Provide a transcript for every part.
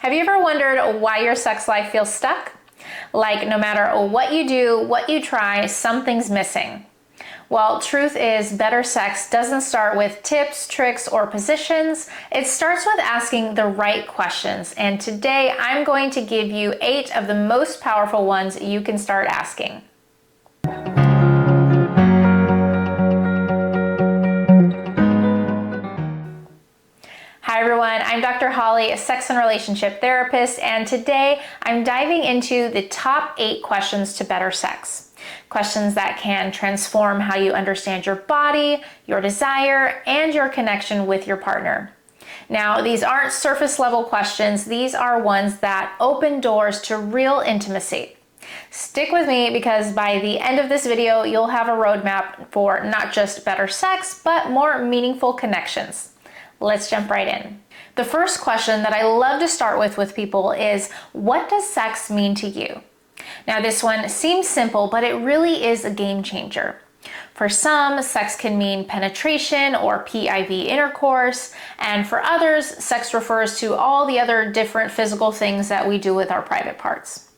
Have you ever wondered why your sex life feels stuck? Like no matter what you do, what you try, something's missing. Well, truth is, better sex doesn't start with tips, tricks, or positions. It starts with asking the right questions. And today I'm going to give you 8 of the most powerful ones you can start asking. Hi everyone, I'm Dr. Holly, a sex and relationship therapist, and today I'm diving into the top 8 questions to better sex. Questions that can transform how you understand your body, your desire, and your connection with your partner. Now, these aren't surface level questions, these are ones that open doors to real intimacy. Stick with me because by the end of this video, you'll have a roadmap for not just better sex, but more meaningful connections. Let's jump right in. The first question that I love to start with people is, what does sex mean to you? Now this one seems simple, but it really is a game changer. For some, sex can mean penetration or PIV intercourse, and for others, sex refers to all the other different physical things that we do with our private parts.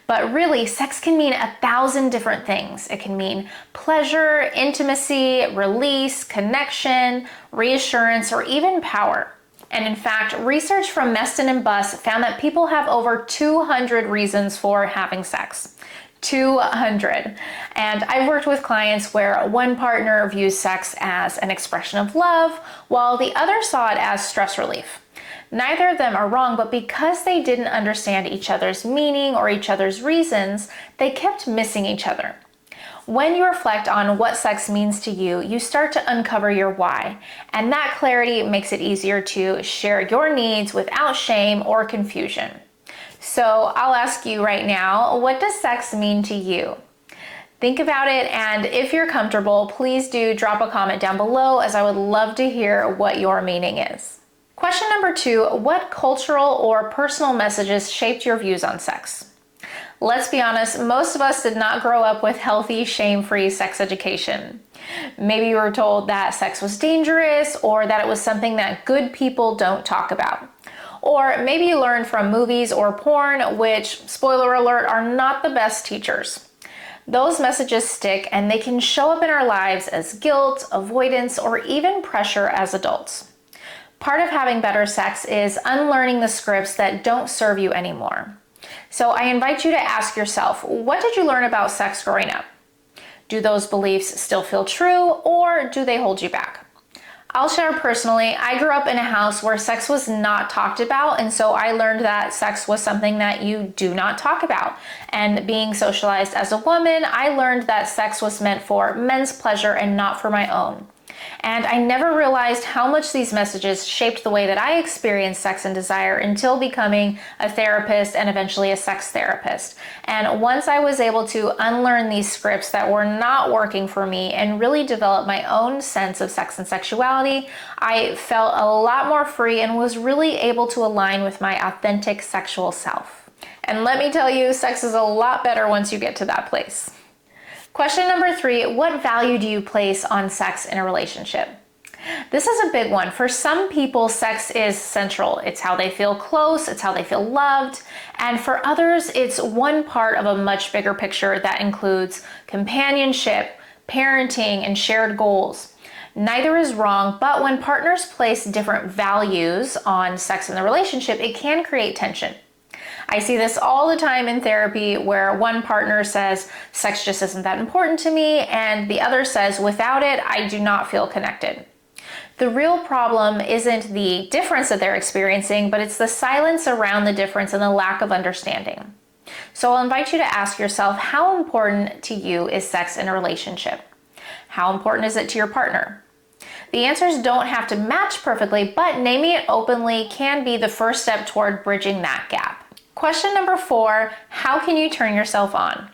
But really, sex can mean 1,000 different things. It can mean pleasure, intimacy, release, connection, reassurance, or even power. And in fact, research from Meston and Buss found that people have over 200 reasons for having sex. 200. And I've worked with clients where one partner views sex as an expression of love, while the other saw it as stress relief. Neither of them are wrong, but because they didn't understand each other's meaning or each other's reasons, they kept missing each other. When you reflect on what sex means to you, you start to uncover your why, and that clarity makes it easier to share your needs without shame or confusion. So I'll ask you right now, what does sex mean to you? Think about it, and if you're comfortable, please do drop a comment down below, as I would love to hear what your meaning is. Question number 2, what cultural or personal messages shaped your views on sex? Let's be honest, most of us did not grow up with healthy, shame-free sex education. Maybe you were told that sex was dangerous, or that it was something that good people don't talk about. Or maybe you learned from movies or porn, which, spoiler alert, are not the best teachers. Those messages stick, and they can show up in our lives as guilt, avoidance, or even pressure as adults. Part of having better sex is unlearning the scripts that don't serve you anymore. So I invite you to ask yourself, what did you learn about sex growing up? Do those beliefs still feel true, or do they hold you back? I'll share personally, I grew up in a house where sex was not talked about, and so I learned that sex was something that you do not talk about. And being socialized as a woman, I learned that sex was meant for men's pleasure and not for my own. And I never realized how much these messages shaped the way that I experienced sex and desire until becoming a therapist and eventually a sex therapist. And once I was able to unlearn these scripts that were not working for me and really develop my own sense of sex and sexuality, I felt a lot more free and was really able to align with my authentic sexual self. And let me tell you, sex is a lot better once you get to that place. Question number 3, what value do you place on sex in a relationship? This is a big one. For some people, sex is central. It's how they feel close, it's how they feel loved. And for others, it's one part of a much bigger picture that includes companionship, parenting, and shared goals. Neither is wrong, but when partners place different values on sex in the relationship, it can create tension. I see this all the time in therapy where one partner says, sex just isn't that important to me, and the other says, without it, I do not feel connected. The real problem isn't the difference that they're experiencing, but it's the silence around the difference and the lack of understanding. So I'll invite you to ask yourself, how important to you is sex in a relationship? How important is it to your partner? The answers don't have to match perfectly, but naming it openly can be the first step toward bridging that gap. Question number 4, how can you turn yourself on?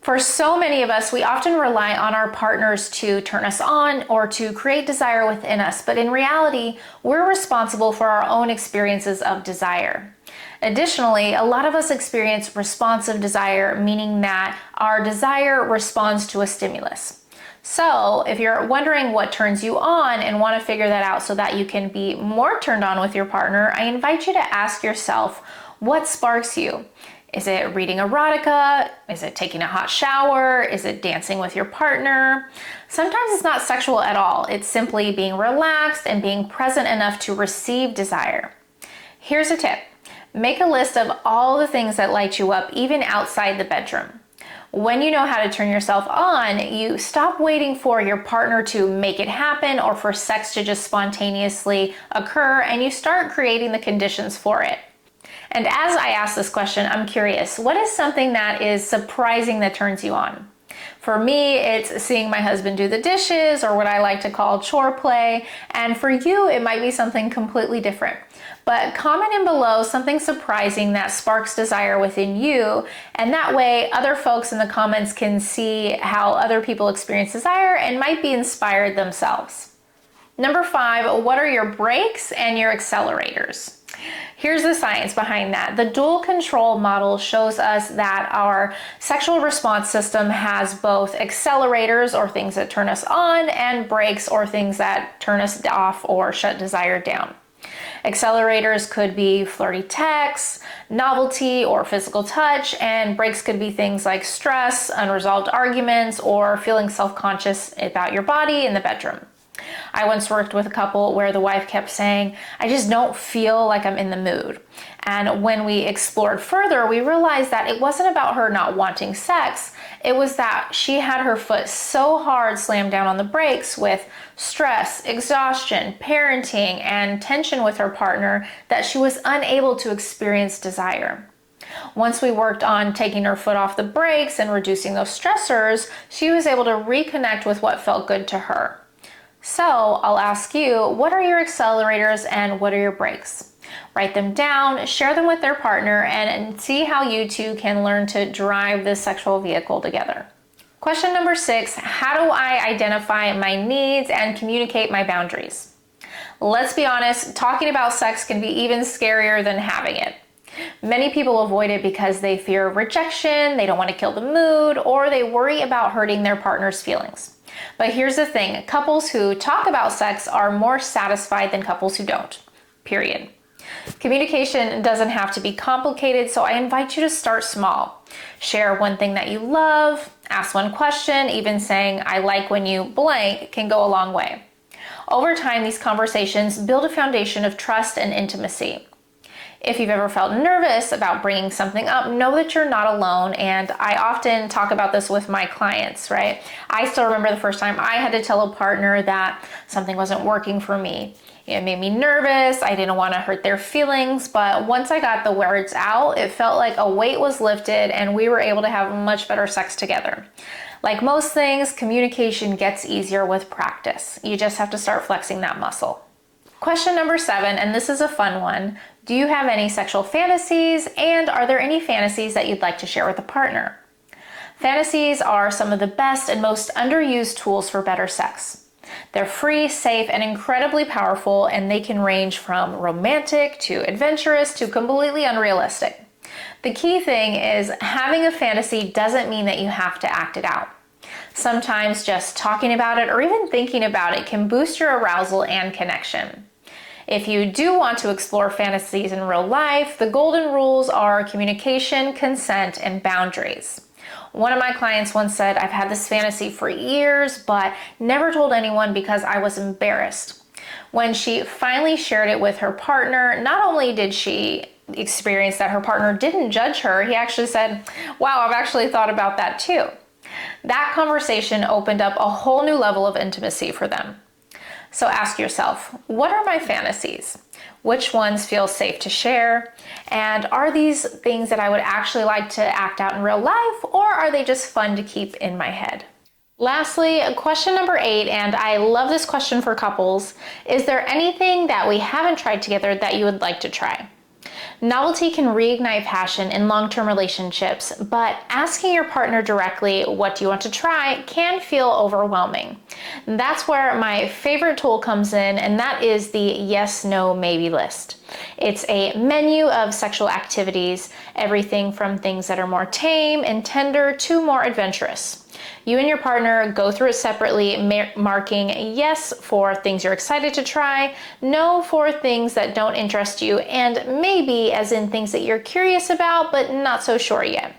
For so many of us, we often rely on our partners to turn us on or to create desire within us, but in reality, we're responsible for our own experiences of desire. Additionally, a lot of us experience responsive desire, meaning that our desire responds to a stimulus. So if you're wondering what turns you on and want to figure that out so that you can be more turned on with your partner, I invite you to ask yourself, what sparks you? Is it reading erotica? Is it taking a hot shower? Is it dancing with your partner? Sometimes it's not sexual at all. It's simply being relaxed and being present enough to receive desire. Here's a tip. Make a list of all the things that light you up, even outside the bedroom. When you know how to turn yourself on, you stop waiting for your partner to make it happen or for sex to just spontaneously occur, and you start creating the conditions for it. And as I ask this question, I'm curious, what is something that is surprising that turns you on? For me, it's seeing my husband do the dishes, or what I like to call chore play. And for you, it might be something completely different. But comment in below something surprising that sparks desire within you. And that way, other folks in the comments can see how other people experience desire and might be inspired themselves. Number 5, what are your brakes and your accelerators? Here's the science behind that. The dual control model shows us that our sexual response system has both accelerators, or things that turn us on, and brakes, or things that turn us off or shut desire down. Accelerators could be flirty texts, novelty, or physical touch, and brakes could be things like stress, unresolved arguments, or feeling self-conscious about your body in the bedroom. I once worked with a couple where the wife kept saying, "I just don't feel like I'm in the mood." And when we explored further, we realized that it wasn't about her not wanting sex. It was that she had her foot so hard slammed down on the brakes with stress, exhaustion, parenting, and tension with her partner that she was unable to experience desire. Once we worked on taking her foot off the brakes and reducing those stressors, she was able to reconnect with what felt good to her. So I'll ask you, what are your accelerators and what are your brakes? Write them down, share them with their partner, and see how you two can learn to drive this sexual vehicle together. Question number 6, how do I identify my needs and communicate my boundaries? Let's be honest, talking about sex can be even scarier than having it. Many people avoid it because they fear rejection, they don't want to kill the mood, or they worry about hurting their partner's feelings. But here's the thing, couples who talk about sex are more satisfied than couples who don't, period. Communication doesn't have to be complicated, so I invite you to start small. Share one thing that you love, ask one question, even saying, "I like when you blank," can go a long way. Over time, these conversations build a foundation of trust and intimacy. If you've ever felt nervous about bringing something up, know that you're not alone, and I often talk about this with my clients, right? I still remember the first time I had to tell a partner that something wasn't working for me. It made me nervous, I didn't want to hurt their feelings, but once I got the words out, it felt like a weight was lifted and we were able to have much better sex together. Like most things, communication gets easier with practice. You just have to start flexing that muscle. Question number 7, and this is a fun one. Do you have any sexual fantasies, and are there any fantasies that you'd like to share with a partner? Fantasies are some of the best and most underused tools for better sex. They're free, safe, and incredibly powerful, and they can range from romantic to adventurous to completely unrealistic. The key thing is having a fantasy doesn't mean that you have to act it out. Sometimes just talking about it or even thinking about it can boost your arousal and connection. If you do want to explore fantasies in real life, the golden rules are communication, consent, and boundaries. One of my clients once said, "I've had this fantasy for years, but never told anyone because I was embarrassed." When she finally shared it with her partner, not only did she experience that her partner didn't judge her, he actually said, "Wow, I've actually thought about that too." That conversation opened up a whole new level of intimacy for them. So ask yourself, what are my fantasies? Which ones feel safe to share? And are these things that I would actually like to act out in real life, or are they just fun to keep in my head? Lastly, question number 8, and I love this question for couples, is there anything that we haven't tried together that you would like to try? Novelty can reignite passion in long-term relationships, but asking your partner directly, "What do you want to try?" can feel overwhelming. That's where my favorite tool comes in, and that is the yes, no, maybe list. It's a menu of sexual activities, everything from things that are more tame and tender to more adventurous. You and your partner go through it separately, marking yes for things you're excited to try, no for things that don't interest you, and maybe as in things that you're curious about but not so sure yet.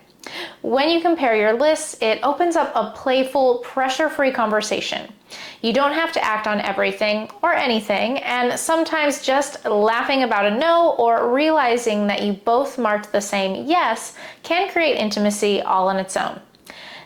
When you compare your lists, it opens up a playful, pressure-free conversation. You don't have to act on everything or anything, and sometimes just laughing about a no or realizing that you both marked the same yes can create intimacy all on its own.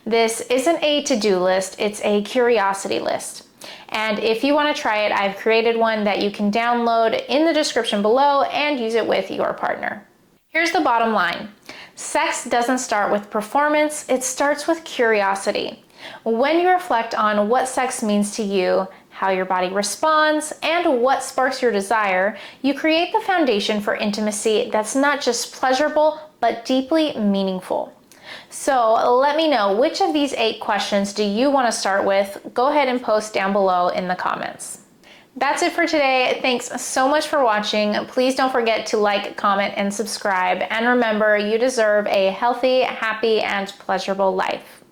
This isn't a to-do list, it's a curiosity list. And if you want to try it, I've created one that you can download in the description below and use it with your partner. Here's the bottom line. Sex doesn't start with performance, it starts with curiosity. When you reflect on what sex means to you, how your body responds, and what sparks your desire, you create the foundation for intimacy that's not just pleasurable, but deeply meaningful. So let me know, which of these 8 questions do you want to start with? Go ahead and post down below in the comments. That's it for today. Thanks so much for watching. Please don't forget to like, comment, and subscribe. And remember, you deserve a healthy, happy, and pleasurable life.